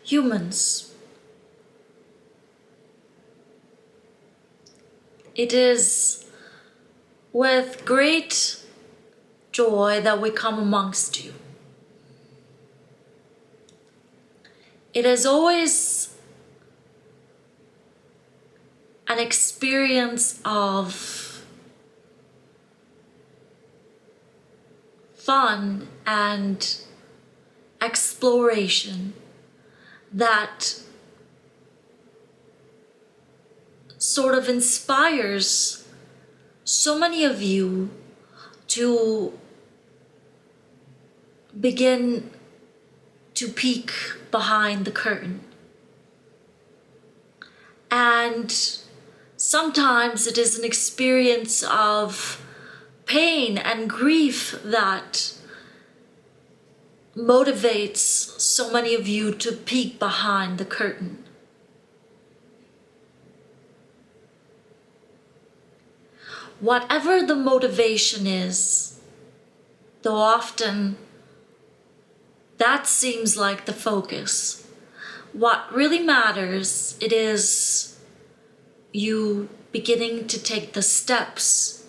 humans, it is with great joy that we come amongst you. It is always an experience of fun and exploration that sort of inspires so many of you to begin to peek behind the curtain. And sometimes it is an experience of pain and grief that motivates so many of you to peek behind the curtain. Whatever the motivation is, though often that seems like the focus, what really matters, it is you beginning to take the steps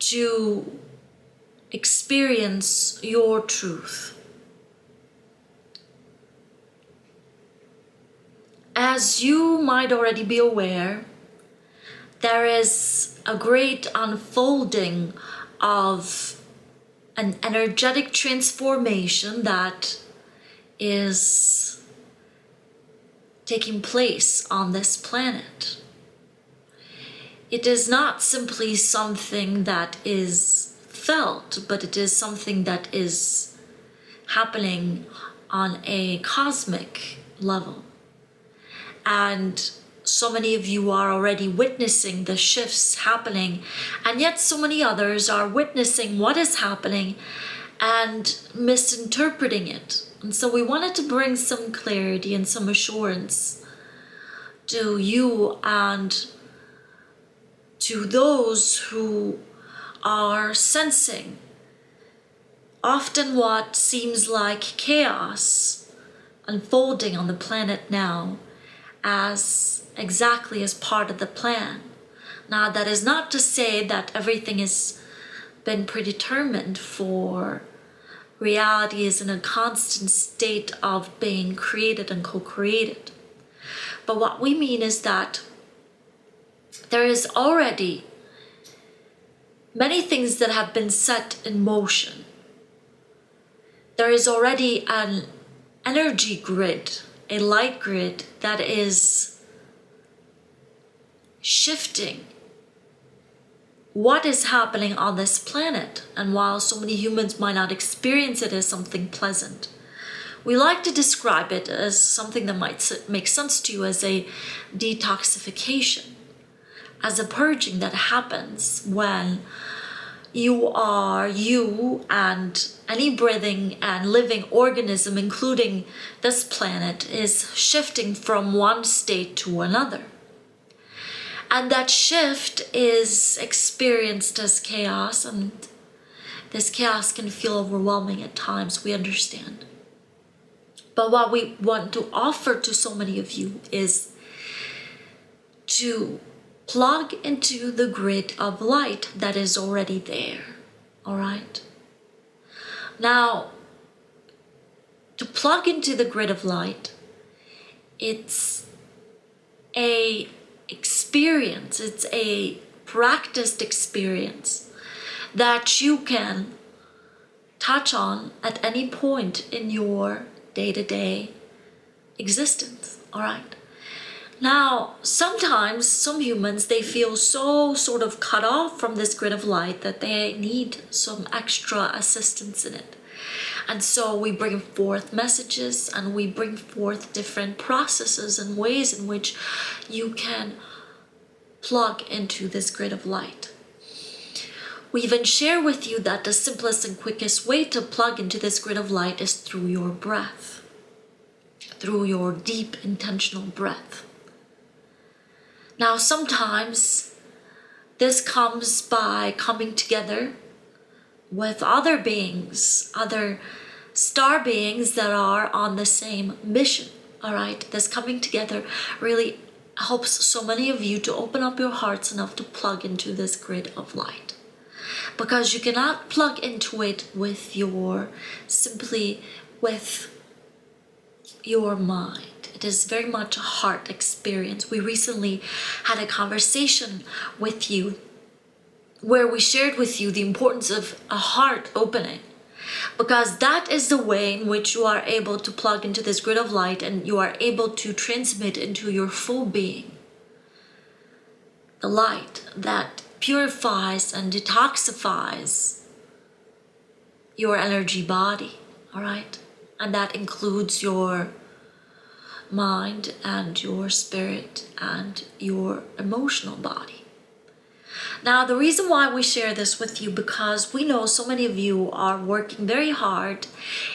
to experience your truth. As you might already be aware, there is a great unfolding of an energetic transformation that is taking place on this planet. It is not simply something that is felt, but it is something that is happening on a cosmic level. And so many of you are already witnessing the shifts happening, and yet so many others are witnessing what is happening and misinterpreting it. And so we wanted to bring some clarity and some assurance to you and to those who are sensing often what seems like chaos unfolding on the planet now as exactly as part of the plan. Now, that is not to say that everything has been predetermined, for reality is in a constant state of being created and co-created. But what we mean is that there is already many things that have been set in motion. There is already an energy grid, a light grid that is shifting what is happening on this planet. And while so many humans might not experience it as something pleasant, we like to describe it as something that might make sense to you as a detoxification, as a purging that happens when you and any breathing and living organism, including this planet, is shifting from one state to another. And that shift is experienced as chaos, and this chaos can feel overwhelming at times, we understand. But what we want to offer to so many of you is to plug into the grid of light that is already there, all right? Now, to plug into the grid of light, it's a experience, it's a practiced experience that you can touch on at any point in your day-to-day existence, all right? Now, sometimes some humans, they feel so sort of cut off from this grid of light that they need some extra assistance in it. And so we bring forth messages and we bring forth different processes and ways in which you can plug into this grid of light. We even share with you that the simplest and quickest way to plug into this grid of light is through your breath, through your deep intentional breath. Now, sometimes this comes by coming together with other beings, other star beings that are on the same mission. All right, this coming together really helps so many of you to open up your hearts enough to plug into this grid of light, because you cannot plug into it with your mind. It is very much a heart experience. We recently had a conversation with you where we shared with you the importance of a heart opening, because that is the way in which you are able to plug into this grid of light and you are able to transmit into your full being the light that purifies and detoxifies your energy body. All right, and that includes your mind and your spirit and your emotional body. Now, the reason why we share this with you, because we know so many of you are working very hard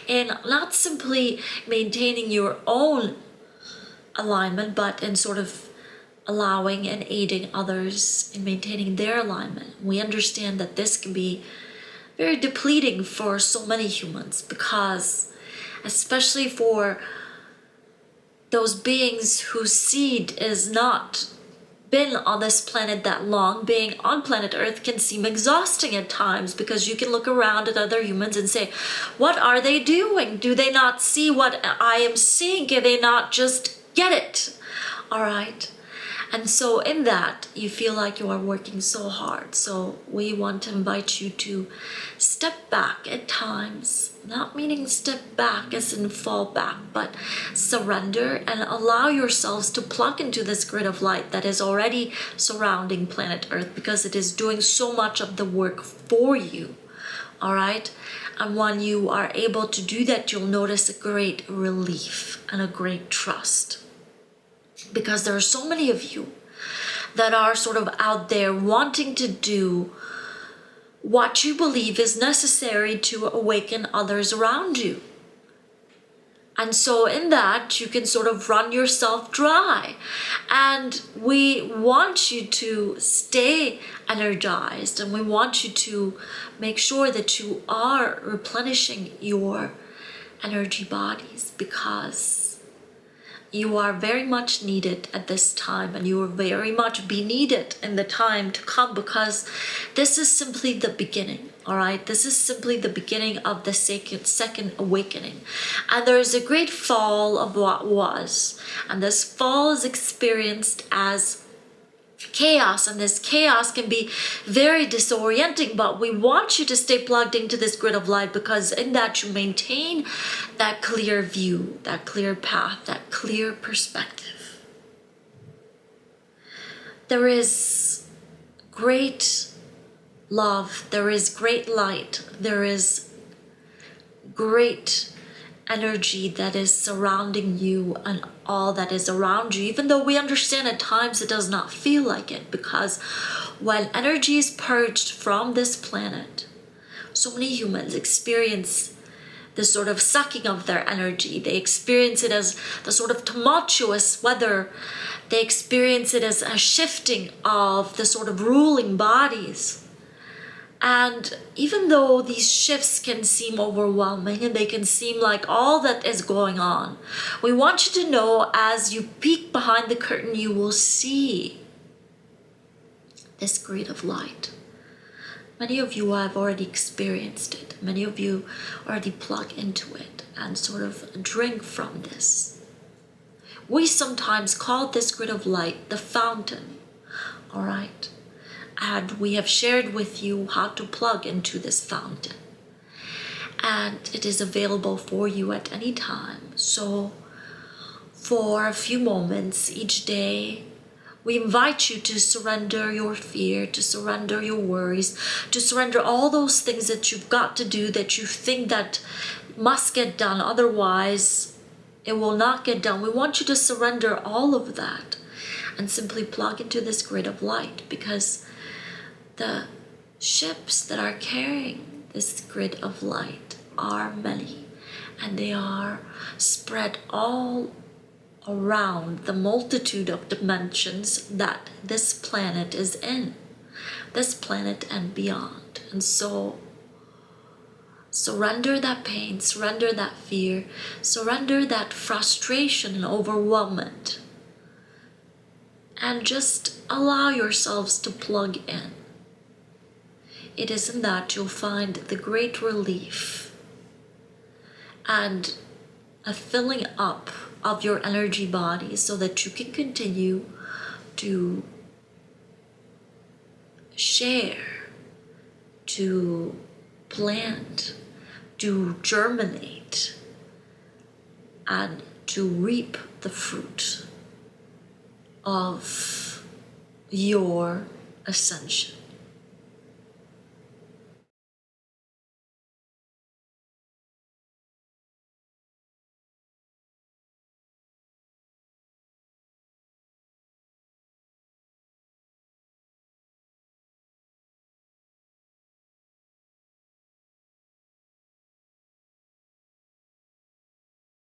in not simply maintaining your own alignment, but in sort of allowing and aiding others in maintaining their alignment. We understand that this can be very depleting for so many humans, because especially for those beings whose seed is not been on this planet that long, being on planet Earth can seem exhausting at times, because you can look around at other humans and say, what are they doing? Do they not see what I am seeing? Can they not just get it? All right. And so in that, you feel like you are working so hard. So we want to invite you to step back at times, not meaning step back as in fall back, but surrender and allow yourselves to plug into this grid of light that is already surrounding planet Earth, because it is doing so much of the work for you. All right. And when you are able to do that, you'll notice a great relief and a great trust. Because there are so many of you that are sort of out there wanting to do what you believe is necessary to awaken others around you. And so in that, you can sort of run yourself dry. And we want you to stay energized, and we want you to make sure that you are replenishing your energy bodies, because you are very much needed at this time, and you will very much be needed in the time to come, because this is simply the beginning. All right, this is simply the beginning of the second awakening, and there is a great fall of what was, and this fall is experienced as chaos, and this chaos can be very disorienting, but we want you to stay plugged into this grid of light, because in that you maintain that clear view, that clear path, that clear perspective. There is great love, there is great light, there is great energy that is surrounding you and all that is around you, even though we understand at times it does not feel like it, because when energy is purged from this planet, so many humans experience this sort of sucking of their energy. They experience it as the sort of tumultuous weather. They experience it as a shifting of the sort of ruling bodies. And even though these shifts can seem overwhelming and they can seem like all that is going on, we want you to know, as you peek behind the curtain, you will see this grid of light. Many of you have already experienced it. Many of you already plug into it and sort of drink from this. We sometimes call this grid of light the fountain, all right? And we have shared with you how to plug into this fountain. And it is available for you at any time. So for a few moments each day, we invite you to surrender your fear, to surrender your worries, to surrender all those things that you've got to do, that you think that must get done, otherwise it will not get done. We want you to surrender all of that and simply plug into this grid of light, because the ships that are carrying this grid of light are many, and they are spread all around the multitude of dimensions that this planet is in, this planet and beyond. And so Surrender that pain, surrender that fear, surrender that frustration and overwhelmment. And just allow yourselves to plug in. It is in that you'll find the great relief and a filling up of your energy body so that you can continue to share, to plant, to germinate, and to reap the fruit of your ascension.